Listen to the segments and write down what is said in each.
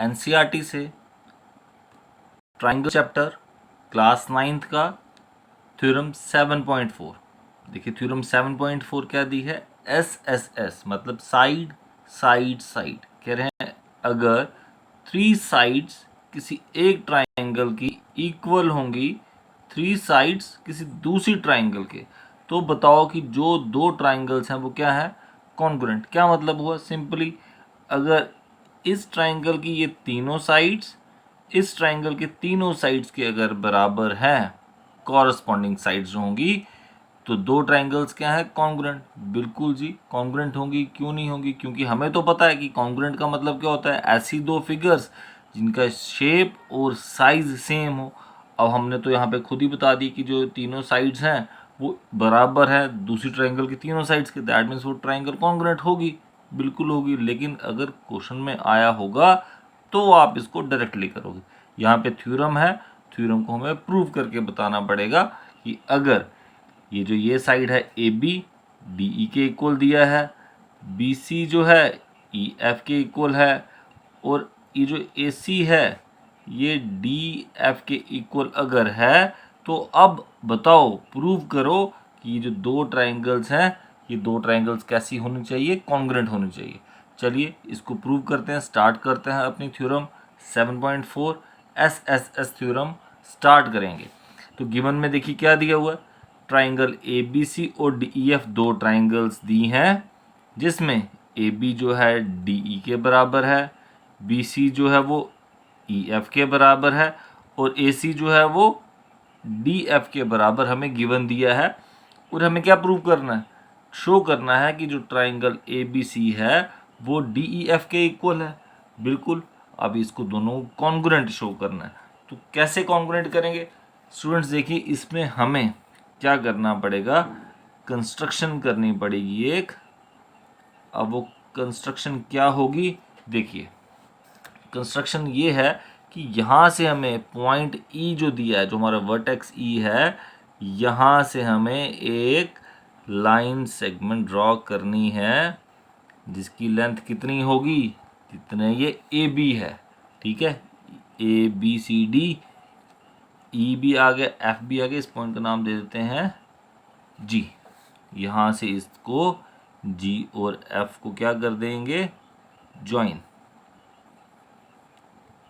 NCERT से triangle chapter class 9th का theorem 7.4। देखिए थ्योरम 7.4 क्या दी है, एस मतलब साइड साइड साइड। कह रहे हैं अगर 3 साइड्स किसी एक ट्राइंगल की इक्वल होंगी 3 साइड्स किसी दूसरी ट्राइंगल के, तो बताओ कि जो 2 ट्राइंगल्स हैं वो क्या है, कॉन्ग्रुएंट। क्या मतलब हुआ, सिंपली अगर इस ट्राइंगल की ये तीनों साइड्स इस ट्राइंगल के तीनों साइड्स के अगर बराबर हैं, कॉरस्पॉन्डिंग साइड्स जो होंगी, तो 2 ट्राइंगल्स क्या है, कॉन्ग्रुएंट। बिल्कुल जी कॉन्ग्रुएंट होंगी। क्यों नहीं होंगी, क्योंकि हमें तो पता है कि कॉन्ग्रुएंट का मतलब क्या होता है, ऐसी 2 फिगर्स जिनका शेप और साइज सेम हो। अब हमने तो यहाँ पे खुद ही बता दी कि जो तीनों साइड्स हैं वो बराबर है दूसरी ट्राइंगल की तीनों साइड्स के, दैट मीन्स वो ट्राइंगल कॉन्ग्रुएंट होगी, बिल्कुल होगी। लेकिन अगर क्वेश्चन में आया होगा तो आप इसको डायरेक्टली करोगे। यहाँ पे थ्योरम है, थ्योरम को हमें प्रूव करके बताना पड़ेगा कि अगर ये साइड है ए बी डी ई के इक्वल दिया है, बी सी जो है ई एफ के इक्वल है, और ये जो ए सी है ये डी एफ के इक्वल अगर है, तो अब बताओ प्रूव करो कि ये जो 2 ट्राइंगल्स हैं ये 2 ट्राइंगल्स कैसी होनी चाहिए, कॉन्ग्रुएंट होनी चाहिए। चलिए इसको प्रूव करते हैं, स्टार्ट करते हैं अपनी थ्योरम 7.4 एस थ्योरम स्टार्ट करेंगे। तो गिवन में देखिए क्या दिया हुआ है, ट्राइंगल ए बी सी और डी ई एफ 2 ट्राइंगल्स दी हैं, जिसमें ए बी जो है डी ई के बराबर है, बी सी जो है वो ई एफ के बराबर है, और ए सी जो है वो डी एफ के बराबर हमें गिवन दिया है। और हमें क्या प्रूव करना है, शो करना है कि जो ट्राइंगल ए बी सी है वो डी ई एफ के इक्वल है। बिल्कुल, अब इसको दोनों कॉन्ग्रुएंट शो करना है। तो कैसे कॉन्ग्रुएंट करेंगे स्टूडेंट्स, देखिए इसमें हमें क्या करना पड़ेगा, कंस्ट्रक्शन करनी पड़ेगी एक। अब वो कंस्ट्रक्शन क्या होगी, देखिए कंस्ट्रक्शन ये है कि यहाँ से हमें पॉइंट ई जो दिया है, जो हमारा वर्टेक्स ई है, यहाँ से हमें एक लाइन सेगमेंट ड्रॉ करनी है जिसकी लेंथ कितनी होगी, जितने ये ए बी है, ठीक है, ए बी सी डी, ई भी आ गया एफ भी आ गया, इस पॉइंट का नाम दे देते हैं जी। यहाँ से इसको जी और एफ को क्या कर देंगे, ज्वाइन,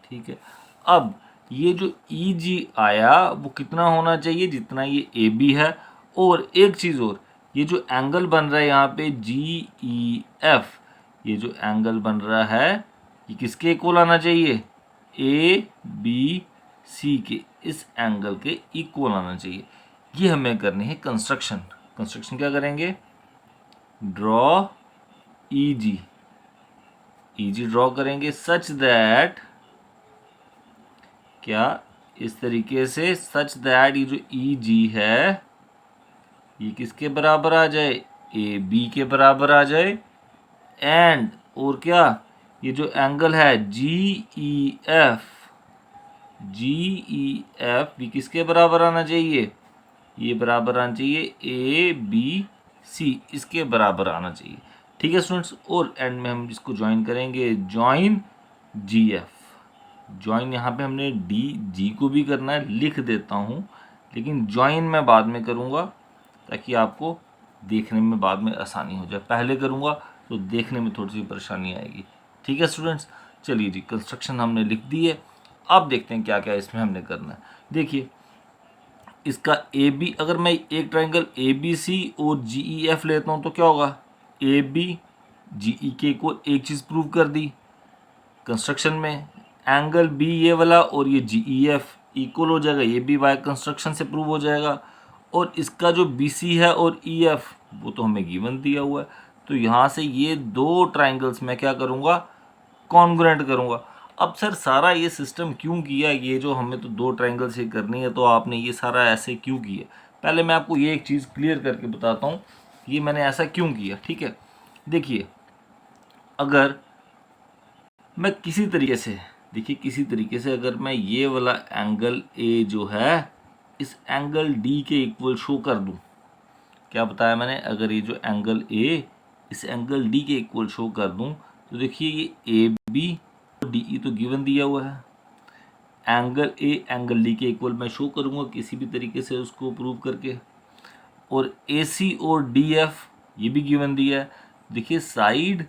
ठीक है। अब ये जो ई जी आया वो कितना होना चाहिए, जितना ये ए बी है। और एक चीज़ और, ये जो एंगल बन रहा है यहाँ पे जी ई एफ, ये जो एंगल बन रहा है ये किसके इक्वल आना चाहिए, ए बी सी के, इस एंगल के इक्वल आना चाहिए। ये हमें करनी है कंस्ट्रक्शन। कंस्ट्रक्शन क्या करेंगे, ड्रॉ ई जी ड्रॉ करेंगे सच दैट, क्या इस तरीके से, सच दैट ये जो ई जी है ये किसके बराबर आ जाए, ए बी के बराबर आ जाए। एंड और क्या, ये जो एंगल है जी ई एफ भी किसके बराबर आना चाहिए, ये बराबर आना चाहिए ए बी सी, इसके बराबर आना चाहिए। ठीक है स्टूडेंट्स, और एंड में हम इसको ज्वाइन करेंगे, ज्वाइन जी एफ। ज्वाइन यहाँ पे हमने डी जी को भी करना है, लिख देता हूँ, लेकिन ज्वाइन मैं बाद में करूँगा ताकि आपको देखने में बाद में आसानी हो जाए। पहले करूँगा तो देखने में थोड़ी सी परेशानी आएगी। ठीक है स्टूडेंट्स, चलिए जी कंस्ट्रक्शन हमने लिख दी है। अब देखते हैं क्या क्या इसमें हमने करना है। देखिए इसका ए बी, अगर मैं एक ट्राइंगल ए बी सी और जी ई एफ लेता हूँ तो क्या होगा, ए बी जी ई के को एक चीज़ प्रूव कर दी कंस्ट्रक्शन में, एंगल बी ये वाला और ये जी ई एफ इक्वल हो जाएगा, ये भी बाय कंस्ट्रक्शन से प्रूव हो जाएगा। और इसका जो बी सी है और ई एफ वो तो हमें गिवन दिया हुआ है, तो यहाँ से ये 2 ट्राइंगल्स मैं क्या करूँगा, कॉन्ग्रुएंट करूँगा। अब सर सारा ये सिस्टम क्यों किया, ये जो हमें तो 2 ट्राइंगल से करनी है तो आपने ये सारा ऐसे क्यों किया, पहले मैं आपको ये एक चीज़ क्लियर करके बताता हूँ ये मैंने ऐसा क्यों किया। ठीक है, देखिए अगर मैं किसी तरीके से, देखिए किसी तरीके से अगर मैं ये वाला एंगल ए जो है इस एंगल डी के इक्वल शो कर दूं, क्या बताया मैंने, अगर ये जो एंगल ए इस एंगल डी के इक्वल शो कर दूं तो देखिए ये ए बी डी ई तो गिवन दिया हुआ है, एंगल ए एंगल डी के इक्वल मैं शो करूँगा किसी भी तरीके से उसको प्रूव करके, और ए सी और डी एफ ये भी गिवन दिया है। देखिए side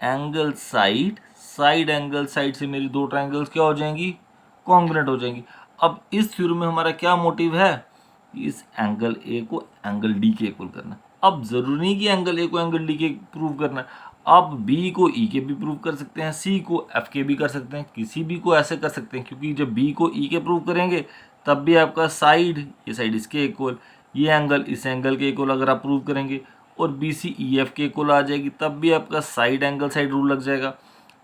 angle side, side angle side से मेरी दो ट्राइंगल्स क्या हो जाएंगी, कॉन्ग्रुएंट हो जाएंगी। अब इस थ्योरम में हमारा क्या मोटिव है, इस एंगल ए को एंगल डी के इक्वल करना। अब जरूरी नहीं कि एंगल ए को एंगल डी के प्रूव करना है, आप बी को ई के भी प्रूव कर सकते हैं, सी को एफ के भी कर सकते हैं, किसी भी को ऐसे कर सकते हैं, क्योंकि जब बी को ई के प्रूव करेंगे तब भी आपका साइड, ये साइड इसके इक्वल, ये एंगल इस एंगल के इक्वल अगर आप प्रूव करेंगे, और बी सी ई एफ के इक्वल आ जाएगी, तब भी आपका साइड एंगल साइड रूल लग जाएगा।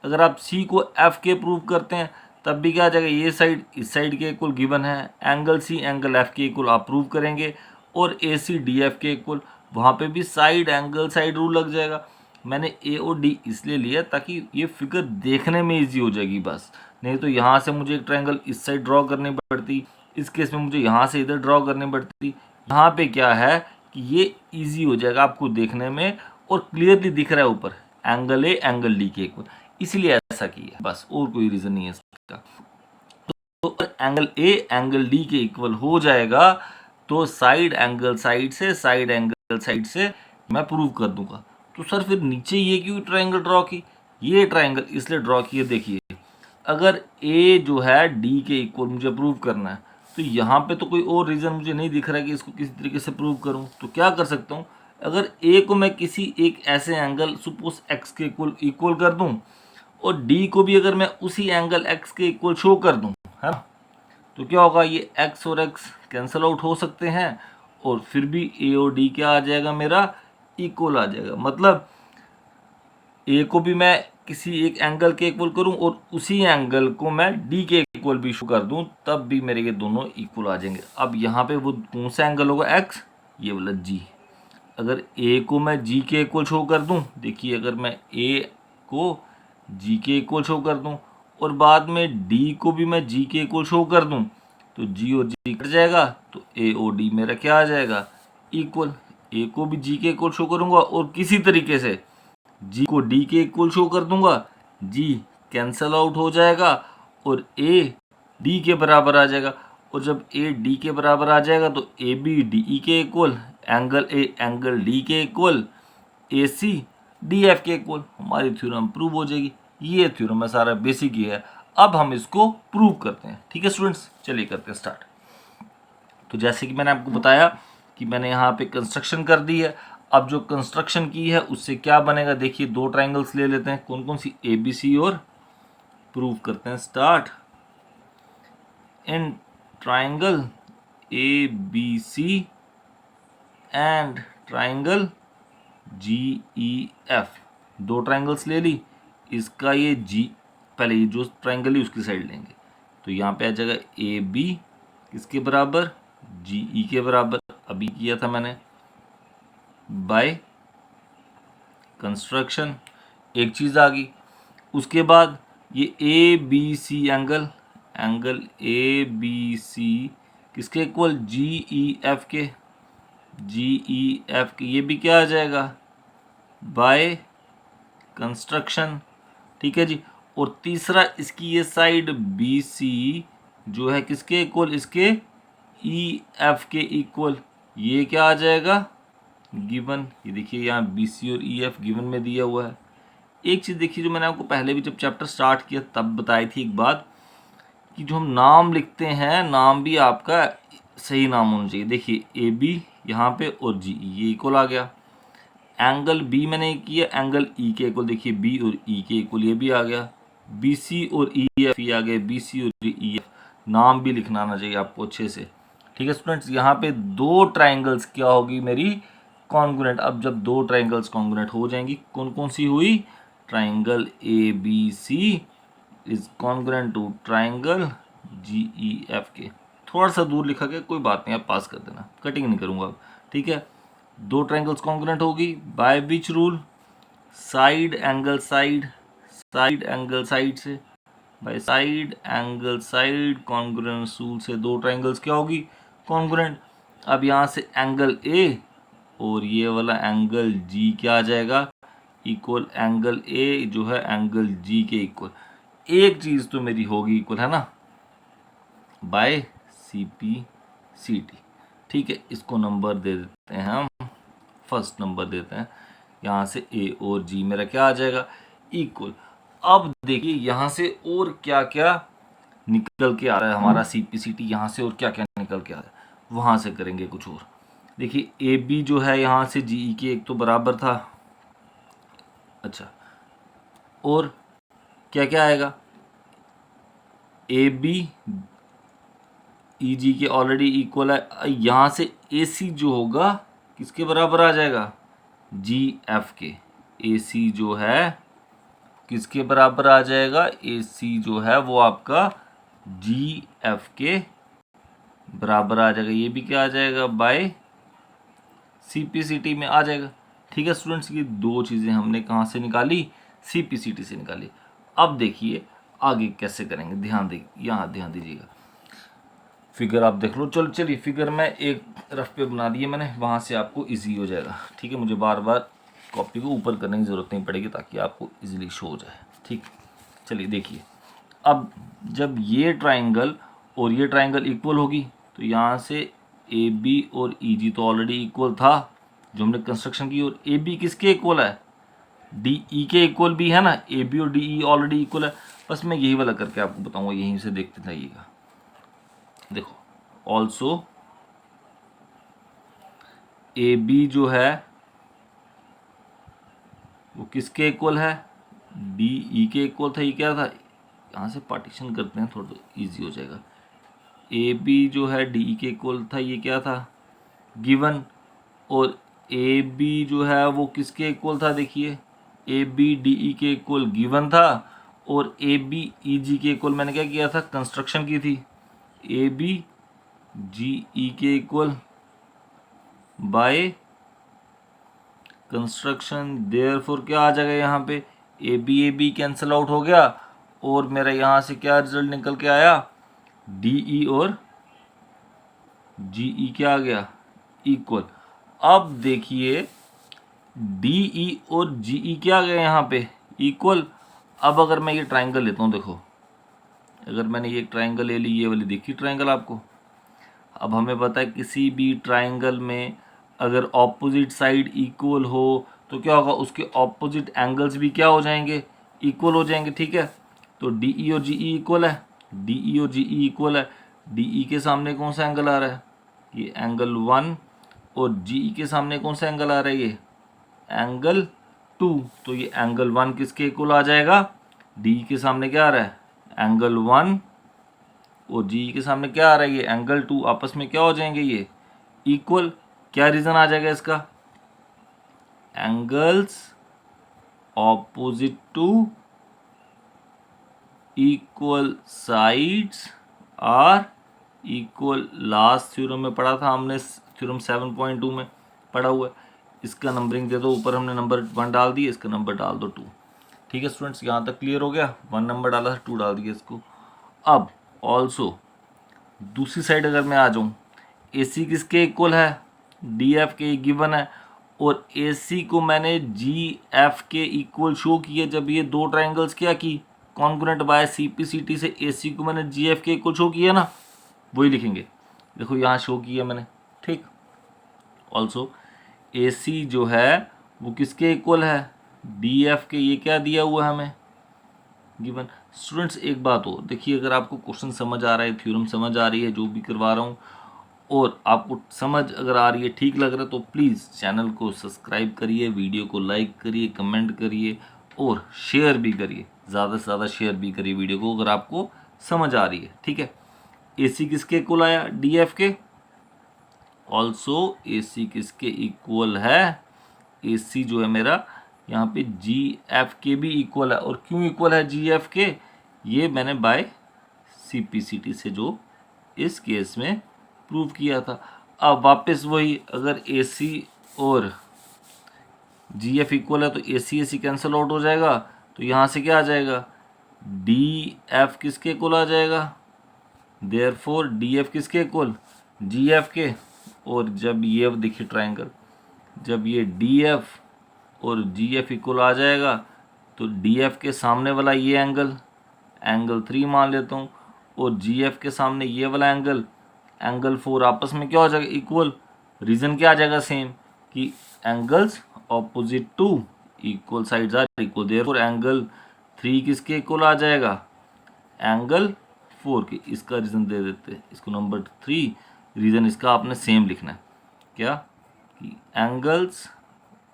अगर आप सी को एफ के प्रूव करते हैं तब भी क्या आ जाएगा, ये साइड इस साइड के इक्वल गिवन है, एंगल सी एंगल एफ के इक्वल आप प्रूव करेंगे, और ए सी डी एफ के इक्वल, वहाँ पे भी साइड एंगल साइड रूल लग जाएगा। मैंने ए और डी इसलिए लिया ताकि ये फिगर देखने में इजी हो जाएगी बस, नहीं तो यहाँ से मुझे एक ट्रायंगल इस साइड ड्रॉ करनी पड़ती, इस केस में मुझे यहाँ से इधर ड्रॉ करनी पड़ती। यहाँ पे क्या है कि ये इजी हो जाएगा आपको देखने में, और क्लियरली दिख रहा है ऊपर एंगल ए एंगल डी के इक्वल, इसलिए ऐसा किया बस, और कोई रीज़न नहीं है इसका। तो एंगल ए एंगल डी के इक्वल हो जाएगा तो साइड एंगल साइड से, साइड एंगल साइड से मैं प्रूव कर दूंगा। तो सर फिर नीचे ये क्यों ट्रायंगल ड्रॉ की, ये ट्रायंगल इसलिए ड्रॉ किए, देखिए अगर ए जो है डी के इक्वल मुझे प्रूव करना है, तो यहाँ पे तो कोई और रीज़न मुझे नहीं दिख रहा है कि इसको किसी तरीके से प्रूव करूँ। तो क्या कर सकता हूँ, अगर ए को मैं किसी एक ऐसे एंगल सपोज एक्स के इक्वल कर दूँ, और डी को भी अगर मैं उसी एंगल एक्स के इक्वल शो कर दूँ, है ना, तो क्या होगा, ये एक्स और एक्स कैंसिल आउट हो सकते हैं, और फिर भी ए और डी क्या आ जाएगा, मेरा इक्वल आ जाएगा। मतलब ए को भी मैं किसी एक एंगल के इक्वल करूं और उसी एंगल को मैं डी के इक्वल भी शो कर दूं, तब भी मेरे ये दोनों इक्वल आ जाएंगे। अब यहाँ पे वो कौन सा एंगल होगा, एक्स, ये वाला जी। अगर ए को मैं जी के इक्वल शो कर दूं, देखिए अगर मैं ए को जी के इक्वल शो कर दूं और बाद में डी को भी मैं जी के इक्वल शो कर दूं, तो जी और जी कट जाएगा, तो ए और डी मेरा क्या आ जाएगा, इक्वल। ए को भी जी के इक्वल शो करूंगा और किसी तरीके से जी को डी के इक्वल शो कर दूंगा, जी कैंसल आउट हो जाएगा और ए डी के बराबर आ जाएगा। और जब ए डी के बराबर आ जाएगा तो ए बी डी ई के equal, angle A angle D के इक्वल, ए सी डी एफ के इक्वल, हमारी थ्योरम प्रूव हो जाएगी। ये थ्योरम है, सारा बेसिक ही है। अब हम इसको प्रूव करते हैं। ठीक है स्टूडेंट्स, चलिए करते हैं स्टार्ट। तो जैसे कि मैंने आपको बताया कि मैंने यहाँ पे कंस्ट्रक्शन कर दी है। अब जो कंस्ट्रक्शन की है उससे क्या बनेगा, देखिए दो ट्राइंगल्स ले लेते हैं, कौन कौन सी, ए बी सी, और प्रूव करते हैं। Start. In triangle A B C and triangle G E F, दो ट्राइंगल्स ले ली, इसका ये जी, पहले ये जो ट्राइंगल है उसकी साइड लेंगे, तो यहाँ पे आ जाएगा ए बी किसके बराबर, जी ई के बराबर, अभी किया था मैंने बाय कंस्ट्रक्शन। एक चीज़ आ गई। उसके बाद ये A B C angle, angle A B C किसके इक्वल, जी ई एफ के, जी ई एफ के, ये भी क्या आ जाएगा, बाय कंस्ट्रक्शन। ठीक है जी। और तीसरा इसकी ये साइड बी सी जो है किसके इक्वल, इसके ई एफ के इक्वल, ये क्या आ जाएगा, गिवन। ये देखिए यहाँ बी सी और ई एफ गिवन में दिया हुआ है। एक चीज़ देखिए जो मैंने आपको पहले भी जब चैप्टर स्टार्ट किया तब बताई थी एक बात, कि जो हम नाम लिखते हैं, नाम भी आपका सही नाम होना चाहिए। देखिए ए बी यहाँ पे और जी ई, ये इक्वल आ गया। एंगल बी मैंने किया एंगल ई के इक्वल, देखिए बी और ई के इक्वल, ये भी आ गया। बी सी और ई एफ ये आ गए, बी सी और ई एफ, नाम भी लिखना आना चाहिए आपको अच्छे से। ठीक है स्टूडेंट्स, यहाँ पे दो ट्राइंगल्स क्या होगी मेरी, कॉन्ग्रुएंट। अब जब दो ट्राइंगल्स कॉन्ग्रुएंट हो जाएंगी, कौन कौन सी हुई, triangle A B C is congruent to triangle G E F के। थोड़ा सा दूर लिखा गया, कोई बात नहीं, आप पास कर देना, कटिंग नहीं करूँगा अब। ठीक है, दो ट्राइंगल्स कॉन्ग्रुएंट होगी by which rule, side angle side, side angle side से, by side angle side congruence rule से दो ट्राइंगल्स क्या होगी, कॉन्ग्रुएंट। अब यहाँ से एंगल ए और ये वाला एंगल जी क्या आ जाएगा, इक्वल, एंगल ए जो है एंगल जी के इक्वल। एक चीज़ तो मेरी होगी इक्वल, है ना, बाय CPCT। ठीक है, इसको नंबर दे देते हैं हम, फर्स्ट नंबर देते हैं, यहाँ से A और G मेरा क्या आ जाएगा, इक्वल। अब देखिए यहाँ से और क्या क्या निकल के आ रहा है हमारा CPCT, यहाँ से और क्या क्या निकल के आ रहा है, वहाँ से करेंगे कुछ और। देखिए AB जो है यहाँ से GE के एक तो बराबर था, अच्छा, और क्या क्या आएगा, AB EG के ऑलरेडी इक्वल है, यहाँ से AC जो होगा किसके बराबर आ जाएगा, GF के। AC जो है किसके बराबर आ जाएगा, AC जो है वो आपका GF के बराबर आ जाएगा, ये भी क्या आ जाएगा, बाय CPCT में आ जाएगा। ठीक है स्टूडेंट्स, ये दो चीज़ें हमने कहाँ से निकाली, CPCT से निकाली। अब देखिए आगे कैसे करेंगे, ध्यान दे, यहाँ ध्यान दीजिएगा, फिगर आप देख लो। चलिए फिगर मैं एक रफ पे बना दिए मैंने, वहाँ से आपको इजी हो जाएगा। ठीक है, मुझे बार बार कॉपी को ऊपर करने की ज़रूरत नहीं पड़ेगी ताकि आपको इजीली शो हो जाए। ठीक, चलिए देखिए, अब जब ये ट्राइंगल और ये ट्राइंगल इक्वल होगी तो यहाँ से AB और EG तो ऑलरेडी इक्वल था जो हमने कंस्ट्रक्शन की, और AB किसके इक्वल है, DE के इक्वल भी है ना, AB और DE ऑलरेडी इक्वल है। बस मैं यही वाला करके आपको बताऊंगा, यहीं से देखते जाइएगा। देखो ऑल्सो AB जो है वो किसके इक्वल है, DE के इक्वल था। ये क्या था, यहाँ से पार्टीशन करते हैं थोड़ा इजी हो जाएगा। AB जो है DE के इक्वल था, ये क्या था, गिवन, और AB जो है वो किसके इक्वल था, देखिए AB DE के इक्वल गिवन था, और AB EG के इक्वल मैंने क्या किया था, कंस्ट्रक्शन की थी, AB GE के इक्वल बाय कंस्ट्रक्शन। देयरफॉर क्या आ जाएगा यहाँ पे, AB कैंसिल आउट हो गया, और मेरा यहाँ से क्या रिजल्ट निकल के आया, DE और GE क्या आ गया, इक्वल। अब देखिए DE और GE क्या आ गया यहाँ पे, इक्वल। अब अगर मैं ये ट्राइंगल लेता हूँ, देखो अगर मैंने ये ट्राइंगल ले ली, ये वाली देखी ट्राइंगल आपको, अब हमें पता है किसी भी ट्राइंगल में अगर ऑपोजिट साइड इक्वल हो तो क्या होगा, उसके ऑपोजिट एंगल्स भी क्या हो जाएंगे, इक्वल हो जाएंगे। ठीक है, तो DE और GE इक्वल है, DE और GE इक्वल है, DE के सामने कौन सा एंगल आ रहा है, ये एंगल 1, और GE के सामने कौन सा एंगल आ रहा है, ये एंगल 2। तो ये एंगल 1 किसके इक्वल आ जाएगा, DE के सामने क्या आ रहा है, एंगल 1, और GE के सामने क्या आ रहा है, ये एंगल 2, आपस में क्या हो जाएंगे, ये इक्वल। क्या रीजन आ जाएगा इसका, angles opposite to equal sides are equal. Last theorem में पढ़ा था हमने, थ्योरम 7.2 में पढ़ा हुआ है। इसका नंबरिंग दे दो, ऊपर हमने नंबर 1 डाल दिए, इसका नंबर डाल दो 2। ठीक है स्टूडेंट्स, यहाँ तक क्लियर हो गया, 1 नंबर डाला था, 2 डाल दिया इसको। अब ऑल्सो दूसरी साइड अगर मैं आ जाऊँ, AC किसके इक्वल है, DF के गिवन है, और AC को मैंने GF के इक्वल शो किया जब ये दो ट्राइंगल्स क्या की, कॉन्ग्रुएंट बाय CPCT से AC को मैंने GF के इक्वल शो किया ना, वही लिखेंगे। देखो यहाँ शो किया मैंने। ठीक, ऑल्सो AC जो है वो किसके इक्वल है, DF के, ये क्या दिया हुआ है हमें, गिवन। स्टूडेंट्स एक बात हो, देखिए अगर आपको क्वेश्चन समझ आ रहा है, थ्योरम समझ आ रही है जो भी करवा रहा हूँ, और आपको समझ अगर आ रही है, ठीक लग रहा है, तो प्लीज़ चैनल को सब्सक्राइब करिए, वीडियो को लाइक करिए, कमेंट करिए, और शेयर भी करिए, ज़्यादा से ज़्यादा शेयर भी करिए वीडियो को अगर आपको समझ आ रही है। ठीक है, AC किसके इक्वल आया, DF के। ऑल्सो AC किसके इक्वल है, AC जो है मेरा यहाँ पे GF के भी इक्वल है। और क्यों इक्वल है GF के, ये मैंने बाय CPCT से जो इस केस में प्रूव किया था। अब वापस वही, अगर AC और GF इक्वल है तो AC कैंसिल आउट हो जाएगा, तो यहाँ से क्या आ जाएगा, DF किसके इक्वल आ जाएगा, देयरफॉर DF किसके इक्वल, GF के। और जब ये देखिए ट्राइंगल, जब ये DF और GF इक्वल आ जाएगा तो DF के सामने वाला ये एंगल, एंगल 3 मान लेता हूँ, और जी एफ के सामने ये वाला एंगल 4 आपस में क्या हो जाएगा, इक्वल। रीज़न क्या आ जाएगा, सेम, कि angles opposite to equal sides are equal, therefore angle 3 किसके इक्वल आ जाएगा, एंगल 4 के। इसका रीज़न दे देते हैं, इसको नंबर 3, रीज़न इसका आपने सेम लिखना है, क्या, कि angles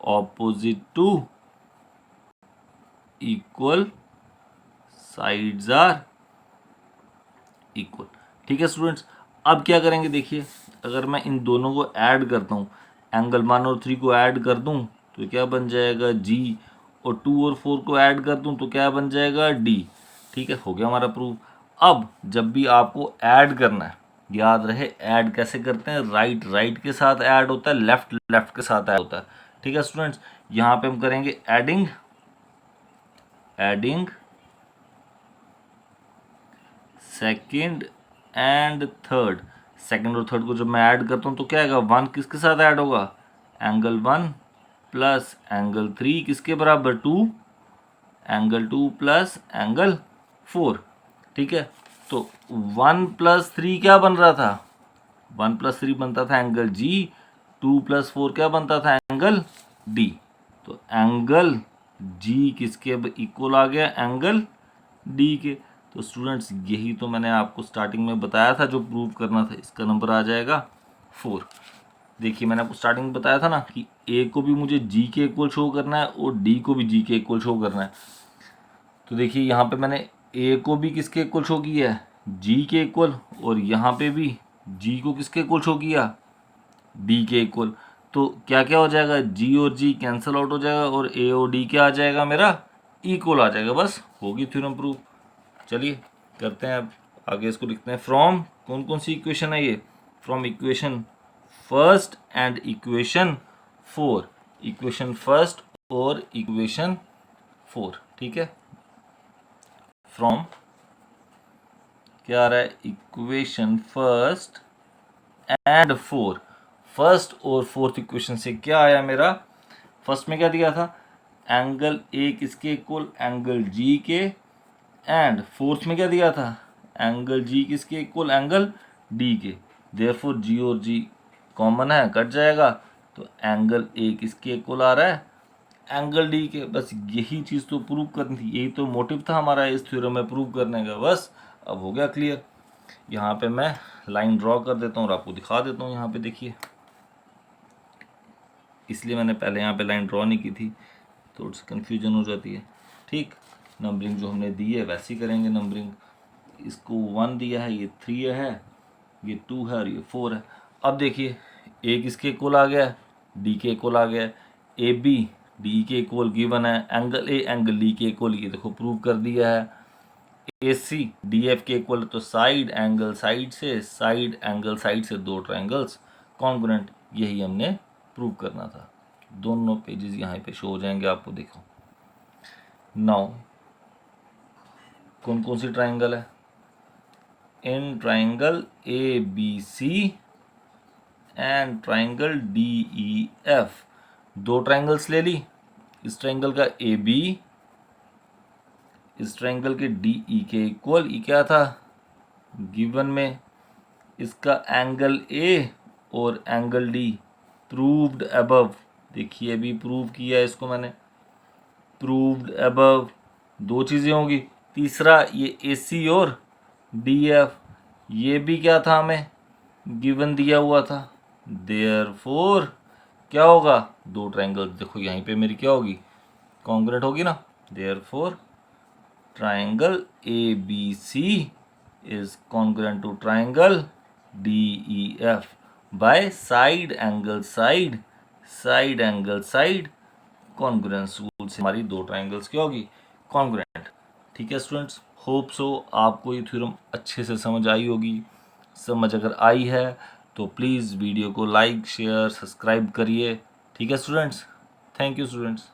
opposite to equal sides are equal. ठीक है स्टूडेंट्स, अब क्या करेंगे, देखिए अगर मैं इन दोनों को ऐड करता हूँ, एंगल 1 और 3 को ऐड कर दूँ तो क्या बन जाएगा जी, और 2 और 4 को ऐड कर दूँ तो क्या बन जाएगा डी। ठीक है, हो गया हमारा प्रूफ। अब जब भी आपको ऐड करना है, याद रहे ऐड कैसे करते हैं, राइट राइट के साथ ऐड होता है, लेफ्ट लेफ्ट के साथ ऐड होता है। ठीक है स्टूडेंट्स, यहाँ पे हम करेंगे adding second and third. Second और थर्ड को जब मैं ऐड करता हूँ तो क्या आएगा, 1 किसके साथ ऐड होगा, एंगल 1 प्लस एंगल 3 किसके बराबर, 2, एंगल 2 प्लस एंगल 4। ठीक है, तो 1 प्लस 3 क्या बन रहा था, 1 प्लस 3 बनता था एंगल जी, 2 प्लस 4 क्या बनता था, एंगल डी। तो एंगल जी किसके इक्वल आ गया, एंगल डी के। तो स्टूडेंट्स यही तो मैंने आपको स्टार्टिंग में बताया था, जो प्रूव करना था, इसका नंबर आ जाएगा 4। देखिए मैंने आपको स्टार्टिंग में बताया था ना कि ए को भी मुझे जी के इक्वल शो करना है और डी को भी जी के इक्वल शो करना है। तो देखिए यहाँ पे मैंने ए को भी किसके इक्वल शो किया है, जी के इक्वल, और यहाँ पे भी जी को किसके इक्वल शो किया, डी के इक्वल। तो क्या क्या हो जाएगा, जी और जी कैंसिल आउट हो जाएगा, और ए और डी क्या आ जाएगा मेरा, इक्वल आ जाएगा। बस होगी थ्योरम प्रूव। चलिए करते हैं अब आगे, इसको लिखते हैं फ्रॉम, कौन कौन सी इक्वेशन है ये, from equation first and equation 4, equation first और इक्वेशन 4। ठीक है, फ्रॉम क्या आ रहा है, इक्वेशन फर्स्ट एंड 4, फर्स्ट और फोर्थ इक्वेशन से क्या आया मेरा, फर्स्ट में क्या दिया था, एंगल ए किसके इक्वल, एंगल जी के, एंड फोर्थ में क्या दिया था, एंगल जी किसके इक्वल, एंगल डी के। देयरफॉर जी और जी कॉमन है, कट जाएगा, तो एंगल ए किसके इक्वल आ रहा है, एंगल डी के। बस यही चीज़ तो प्रूव करनी थी, यही तो मोटिव था हमारा इस थ्योरम में प्रूव करने का। बस अब हो गया क्लियर। यहाँ पे मैं लाइन ड्रॉ कर देता हूँ और आपको दिखा देता हूँ। यहाँ पे देखिए, इसलिए मैंने पहले यहाँ पे लाइन ड्रॉ नहीं की थी, थोड़ी सी कन्फ्यूजन हो जाती है। ठीक, नंबरिंग जो हमने दी है वैसी करेंगे नंबरिंग। इसको 1 दिया है, ये 3 है, ये 2 है और ये 4 है। अब देखिए ए किसके इक्वल आ गया, डी के इक्वल आ गया, ए बी डी के इक्वल गिवन है, एंगल ए एंगल डी के इक्वल, ये देखो प्रूव कर दिया है। ए सी डी एफ के इक्वल, तो साइड एंगल साइड से, साइड एंगल साइड से दो ट्रायंगल्स कॉन्ग्रुएंट, यही हमने प्रूव करना था। दोनों पेजेस यहाँ पे शो हो जाएंगे आपको, देखो। नाउ कौन कौन सी ट्रायंगल है, in triangle A B C and triangle D E F, दो ट्रायंगल्स ले ली, इस ट्रायंगल का ए बी, इस ट्रायंगल के डी ई के इक्वल, ई क्या था गिवन में, इसका एंगल ए और एंगल डी प्रूव्ड अबव। देखिए अभी प्रूव किया है इसको मैंने, प्रूव्ड अबव। दो चीज़ें होंगी, तीसरा ये ए सी और डी एफ, ये भी क्या था हमें गिवन दिया हुआ था। देयरफॉर क्या होगा, दो ट्रायंगल, देखो यहीं पे मेरी क्या होगी, कॉन्ग्रुएंट होगी ना। Therefore triangle A B C is congruent to triangle D E F by side angle side, side angle side congruence rule से हमारी दो ट्रायंगल्स क्या होगी, कॉन्ग्रुएंट। ठीक है स्टूडेंट्स, होप सो आपको ये थ्योरम अच्छे से समझ आई होगी। समझ अगर आई है तो प्लीज़ वीडियो को लाइक शेयर सब्सक्राइब करिए। ठीक है स्टूडेंट्स, थैंक यू स्टूडेंट्स।